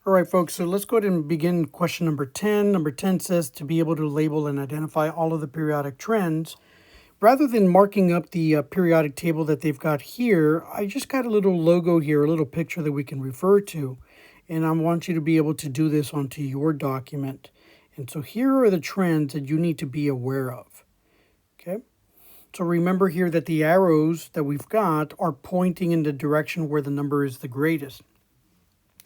All right, folks, so let's go ahead and begin question number 10. Number 10 says to be able to label and identify all of the periodic trends. Rather than marking up the periodic table that they've got here, I just got a little logo here, a little picture that we can refer to. And I want you to be able to do this onto your document. And so here are the trends that you need to be aware of. Okay. So remember here that the arrows that we've got are pointing in the direction where the number is the greatest.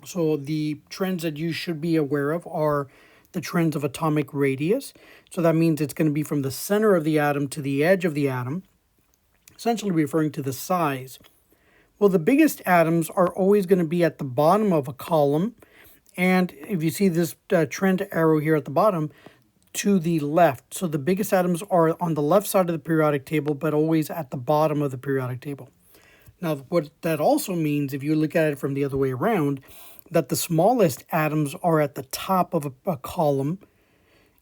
So the trends that you should be aware of are the trends of atomic radius. So that means it's going to be from the center of the atom to the edge of the atom, essentially referring to the size. Well, the biggest atoms are always going to be at the bottom of a column. And if you see this trend arrow here at the bottom, to the left. So the biggest atoms are on the left side of the periodic table, but always at the bottom of the periodic table. Now, what that also means, if you look at it from the other way around, that the smallest atoms are at the top of a column,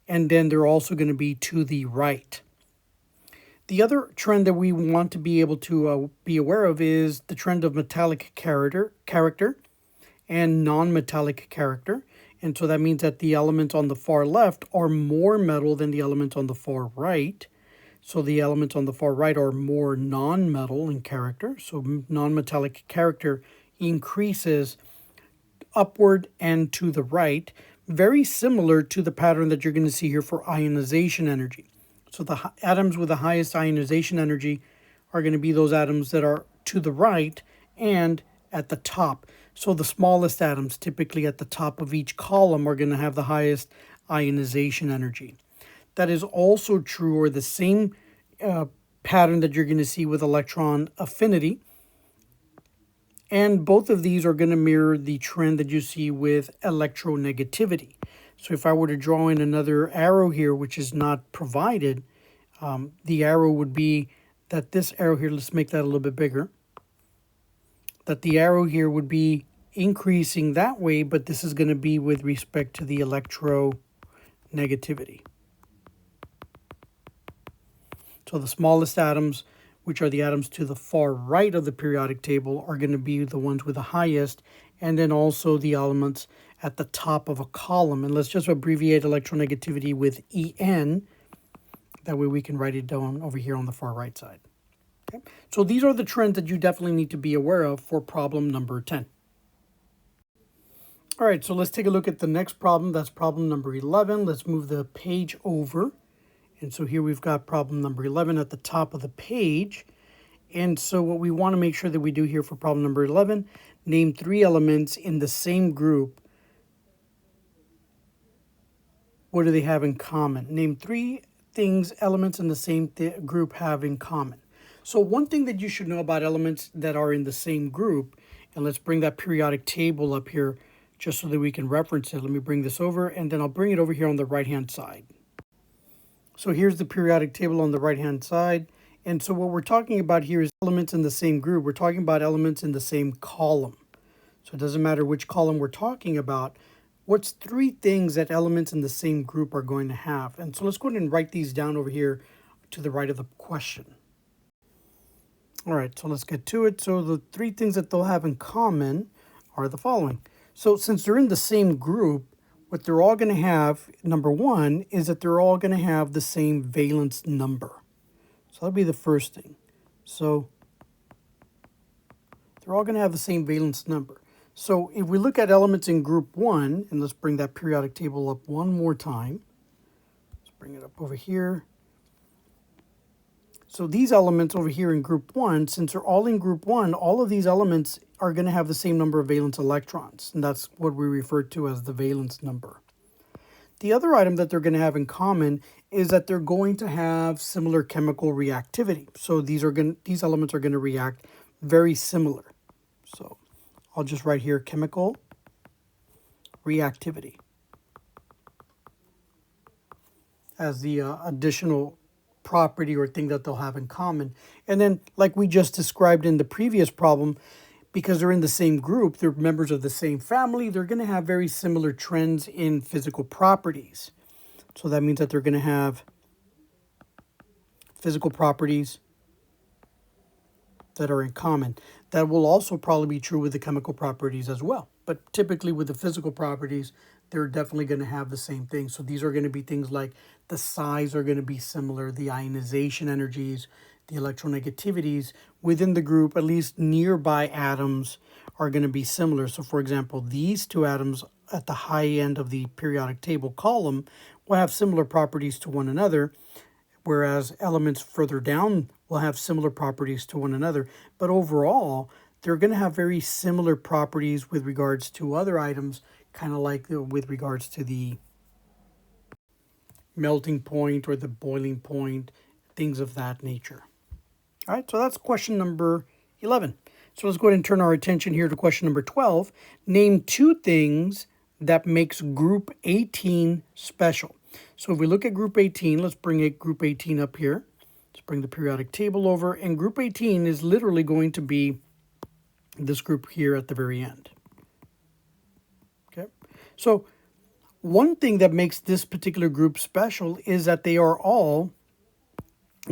and then they're also going to be to the right. The other trend that we want to be able to be aware of is the trend of metallic character and non-metallic character. And so that means that the elements on the far left are more metal than the elements on the far right. So the elements on the far right are more non-metal in character. So non-metallic character increases upward and to the right, very similar to the pattern that you're going to see here for ionization energy. So the atoms with the highest ionization energy are going to be those atoms that are to the right and at the top. So the smallest atoms, typically at the top of each column, are going to have the highest ionization energy. That is also true, or the same pattern that you're going to see with electron affinity. And both of these are going to mirror the trend that you see with electronegativity. So if I were to draw in another arrow here, which is not provided, the arrow would be that this arrow here, let's make that a little bit bigger, that the arrow here would be increasing that way, but this is going to be with respect to the electronegativity. So the smallest atoms, which are the atoms to the far right of the periodic table, are going to be the ones with the highest, and then also the elements at the top of a column. And let's just abbreviate electronegativity with EN. That way we can write it down over here on the far right side. Okay. So these are the trends that you definitely need to be aware of for problem number 10. All right, so let's take a look at the next problem. That's problem number 11. Let's move the page over. And so here we've got problem number 11 at the top of the page. And so what we want to make sure that we do here for problem number 11, name 3 elements in the same group. What do they have in common? Name 3 things elements in the same group have in common. So one thing that you should know about elements that are in the same group, and let's bring that periodic table up here just so that we can reference it. Let me bring this over, and then I'll bring it over here on the right-hand side. So here's the periodic table on the right-hand side. And so what we're talking about here is elements in the same group. We're talking about elements in the same column. So it doesn't matter which column we're talking about. What's 3 things that elements in the same group are going to have? And so let's go ahead and write these down over here to the right of the question. All right, so let's get to it. So the 3 things that they'll have in common are the following. So since they're in the same group, what they're all going to have, number 1, is that they're all going to have the same valence number. So that'll be the first thing. So they're all going to have the same valence number. So if we look at elements in group 1, and let's bring that periodic table up one more time. Let's bring it up over here. So these elements over here in group 1, since they're all in group 1, all of these elements are going to have the same number of valence electrons. And that's what we refer to as the valence number. The other item that they're going to have in common is that they're going to have similar chemical reactivity. So these elements are going to react very similar. So I'll just write here chemical reactivity as the additional property or thing that they'll have in common. And then, like we just described in the previous problem, because they're in the same group, they're members of the same family, they're going to have very similar trends in physical properties. So that means that they're going to have physical properties that are in common. That will also probably be true with the chemical properties as well. but typically with the physical properties, they're definitely going to have the same thing. So these are going to be things like the size are going to be similar, the ionization energies, the electronegativities within the group, at least nearby atoms, are going to be similar. So for example, these two atoms at the high end of the periodic table column will have similar properties to one another, whereas elements further down will have similar properties to one another. But overall, they're going to have very similar properties with regards to other items, kind of like with regards to the melting point or the boiling point, things of that nature. All right, so that's question number 11. So let's go ahead and turn our attention here to question number 12. Name two things that makes group 18 special. So if we look at group 18, let's bring group 18 up here. Let's bring the periodic table over, and group 18 is literally going to be this group here at the very end. Okay, so one thing that makes this particular group special is that they are all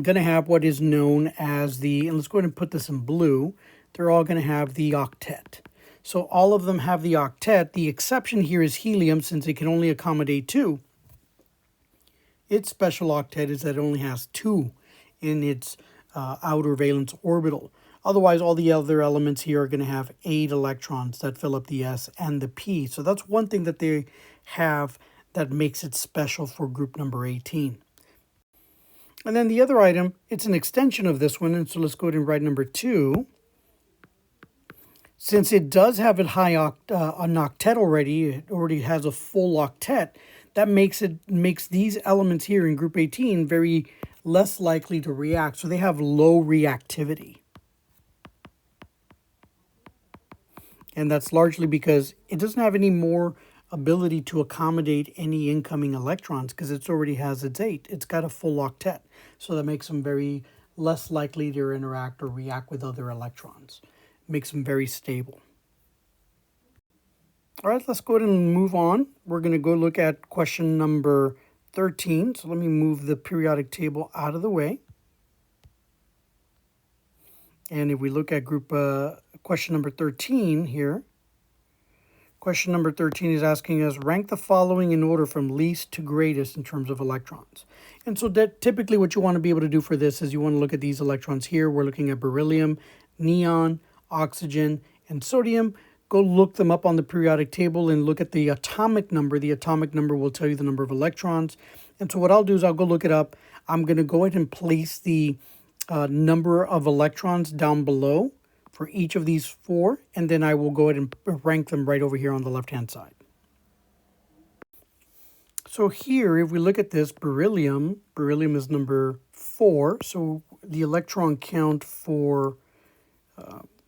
going to have what is known as the, and let's go ahead and put this in blue, they're all going to have the octet. So all of them have the octet. The exception here is helium, since it can only accommodate 2. Its special octet is that it only has 2 in its outer valence orbital. Otherwise, all the other elements here are going to have 8 electrons that fill up the S and the P. So that's one thing that they have that makes it special for group number 18. And then the other item, it's an extension of this one, and so let's go ahead and write number 2. Since it does have an octet already, it already has a full octet, that makes these elements here in group 18 very less likely to react. So they have low reactivity. And that's largely because it doesn't have any more ability to accommodate any incoming electrons because it already has its 8. It's got a full octet. So that makes them very less likely to interact or react with other electrons. Makes them very stable. All right, let's go ahead and move on. We're going to go look at question number 13. So let me move the periodic table out of the way. And if we look at question number 13 here, question number 13 is asking us, rank the following in order from least to greatest in terms of electrons. And so that typically what you want to be able to do for this is you want to look at these electrons here. We're looking at beryllium, neon, oxygen, and sodium. Go look them up on the periodic table and look at the atomic number. The atomic number will tell you the number of electrons. And so what I'll do is I'll go look it up. I'm going to go ahead and place the number of electrons down below for each of these 4, and then I will go ahead and rank them right over here on the left-hand side. So here, if we look at this, beryllium is number 4. So the electron count for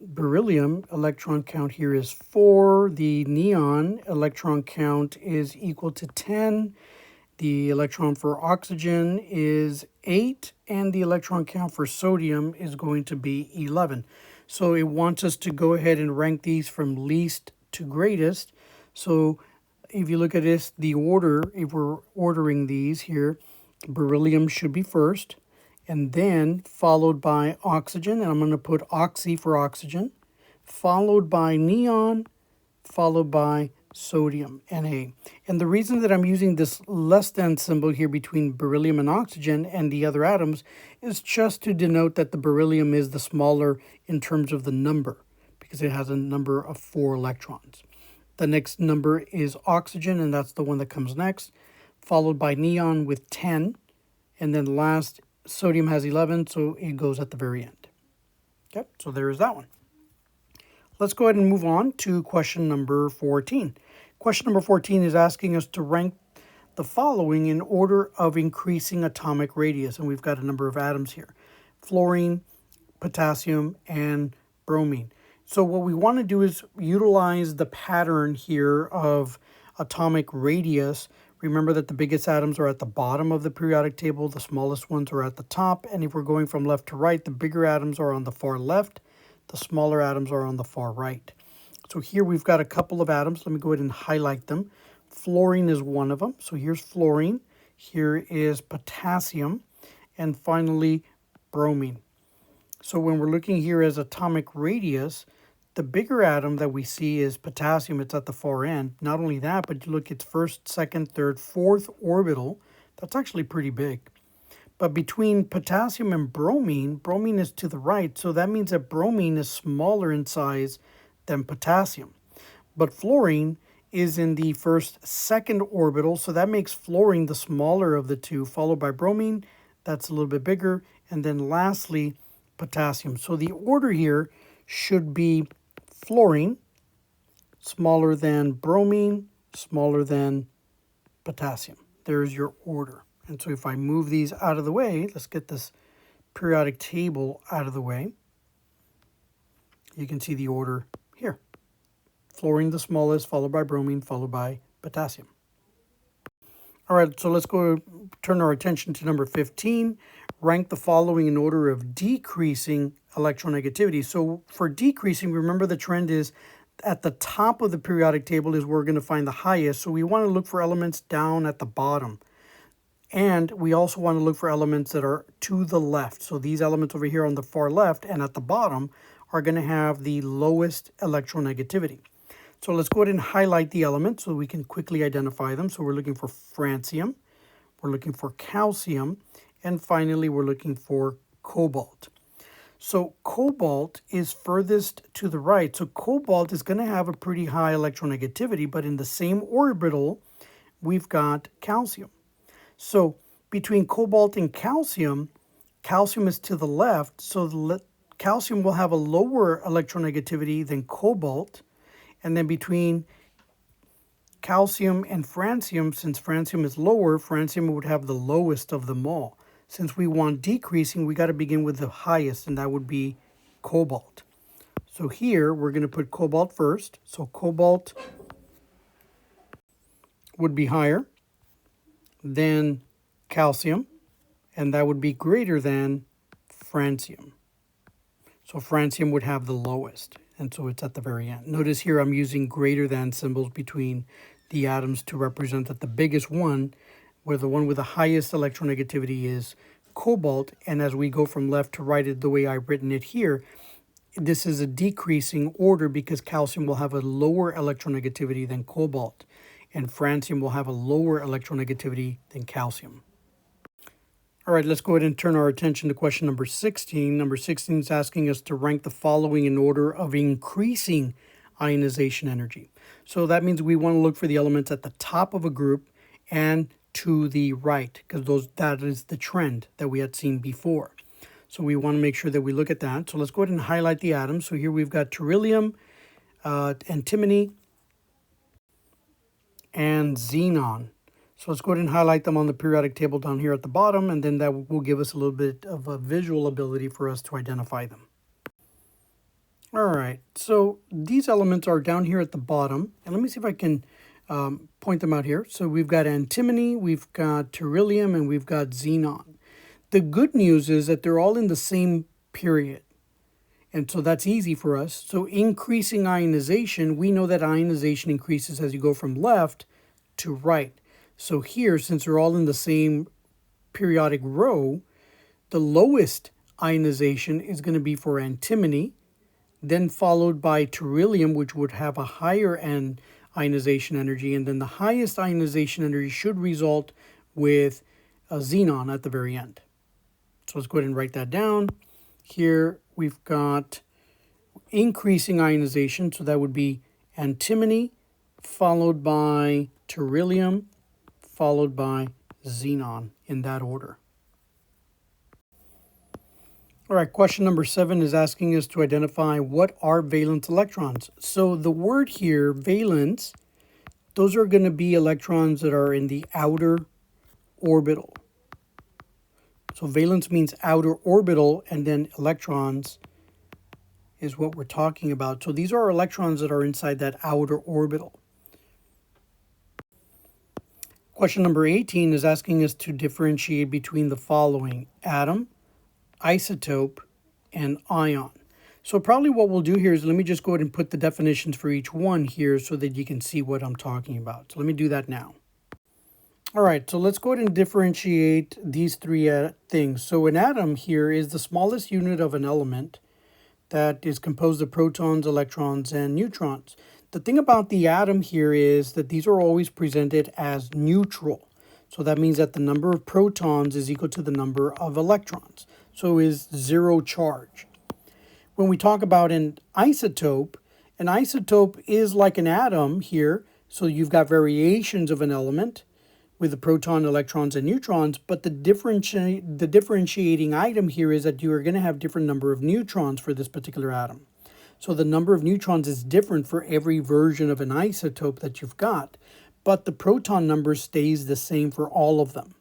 beryllium, electron count here is 4. The neon electron count is equal to 10. The electron for oxygen is 8, and the electron count for sodium is going to be 11. So it wants us to go ahead and rank these from least to greatest. So if you look at this, the order, if we're ordering these here, beryllium should be first, and then followed by oxygen, and I'm going to put oxy for oxygen, followed by neon, followed by sodium, Na. And the reason that I'm using this less than symbol here between beryllium and oxygen and the other atoms is just to denote that the beryllium is the smaller in terms of the number, because it has a number of 4 electrons. The next number is oxygen, and that's the one that comes next, followed by neon with 10, and then last, sodium has 11, so it goes at the very end. Okay, so there is that one. Let's go ahead and move on to question number 14. Question number 14 is asking us to rank the following in order of increasing atomic radius. And we've got a number of atoms here: fluorine, potassium, and bromine. So what we want to do is utilize the pattern here of atomic radius. Remember that the biggest atoms are at the bottom of the periodic table, the smallest ones are at the top. And if we're going from left to right, the bigger atoms are on the far left, the smaller atoms are on the far right. So here we've got a couple of atoms. Let me go ahead and highlight them. Fluorine is one of them. So here's fluorine. Here is potassium. And finally, bromine. So when we're looking here as atomic radius, the bigger atom that we see is potassium. It's at the far end. Not only that, but you look, it's first, second, third, fourth orbital. That's actually pretty big. But between potassium and bromine, bromine is to the right. So that means that bromine is smaller in size than potassium. But fluorine is in the first, second orbital. So that makes fluorine the smaller of the two, followed by bromine. That's a little bit bigger. And then lastly, potassium. So the order here should be fluorine, smaller than bromine, smaller than potassium. There's your order. And so if I move these out of the way, let's get this periodic table out of the way. You can see the order here. Fluorine the smallest, followed by bromine, followed by potassium. All right, so let's go turn our attention to number 15. Rank the following in order of decreasing electronegativity. So for decreasing, remember the trend is at the top of the periodic table is where we're going to find the highest. So we want to look for elements down at the bottom. And we also want to look for elements that are to the left. So these elements over here on the far left and at the bottom are going to have the lowest electronegativity. So let's go ahead and highlight the elements so we can quickly identify them. So we're looking for francium, we're looking for calcium, and finally we're looking for cobalt. So cobalt is furthest to the right. So cobalt is going to have a pretty high electronegativity, but in the same orbital, we've got calcium. So between cobalt and calcium, calcium is to the left, so calcium will have a lower electronegativity than cobalt. And then between calcium and francium, since francium is lower, francium would have the lowest of them all. Since we want decreasing, we got to begin with the highest, and that would be cobalt. So here, we're going to put cobalt first. So cobalt would be higher than calcium, and that would be greater than francium. So francium would have the lowest, and so it's at the very end. Notice here I'm using greater than symbols between the atoms to represent that the biggest one, where the one with the highest electronegativity is cobalt, and as we go from left to right, the way I've written it here, this is a decreasing order because calcium will have a lower electronegativity than cobalt, and francium will have a lower electronegativity than calcium. All right, let's go ahead and turn our attention to question number 16. Number 16 is asking us to rank the following in order of increasing ionization energy. So that means we want to look for the elements at the top of a group and to the right, because that is the trend that we had seen before. So we want to make sure that we look at that. So let's go ahead and highlight the atoms. So here we've got beryllium, antimony, and xenon. So let's go ahead and highlight them on the periodic table down here at the bottom, and then that will give us a little bit of a visual ability for us to identify them. All right, so these elements are down here at the bottom, and let me see if I can point them out here. So we've got antimony, we've got beryllium, and we've got xenon. The good news is that they're all in the same period, and so that's easy for us. So increasing ionization, we know that ionization increases as you go from left to right. So here, since they're all in the same periodic row, the lowest ionization is going to be for antimony, then followed by beryllium, which would have a higher ionization energy, and then the highest ionization energy should result with a xenon at the very end. So let's go ahead and write that down. Here we've got increasing ionization, so that would be antimony, followed by beryllium, followed by xenon in that order. All right, question number 7 is asking us to identify what are valence electrons. So the word here, valence, those are going to be electrons that are in the outer orbital. So valence means outer orbital, and then electrons is what we're talking about. So these are electrons that are inside that outer orbital. Question number 18 is asking us to differentiate between the following: atom, isotope, and ion. So probably what we'll do here is let me just go ahead and put the definitions for each one here so that you can see what I'm talking about. So let me do that now. All right, so let's go ahead and differentiate these three things. So an atom here is the smallest unit of an element that is composed of protons, electrons, and neutrons. The thing about the atom here is that these are always presented as neutral. So that means that the number of protons is equal to the number of electrons. So is zero charge. When we talk about an isotope is like an atom here. So you've got variations of an element with the proton, electrons, and neutrons, but the differentiating item here is that you are going to have different number of neutrons for this particular atom. So the number of neutrons is different for every version of an isotope that you've got, but the proton number stays the same for all of them.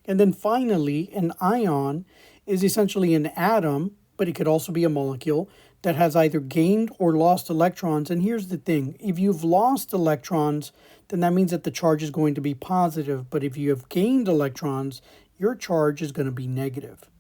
And then finally, an ion is essentially an atom, but it could also be a molecule that has either gained or lost electrons. And here's the thing, if you've lost electrons, then that means that the charge is going to be positive. But if you have gained electrons, your charge is going to be negative.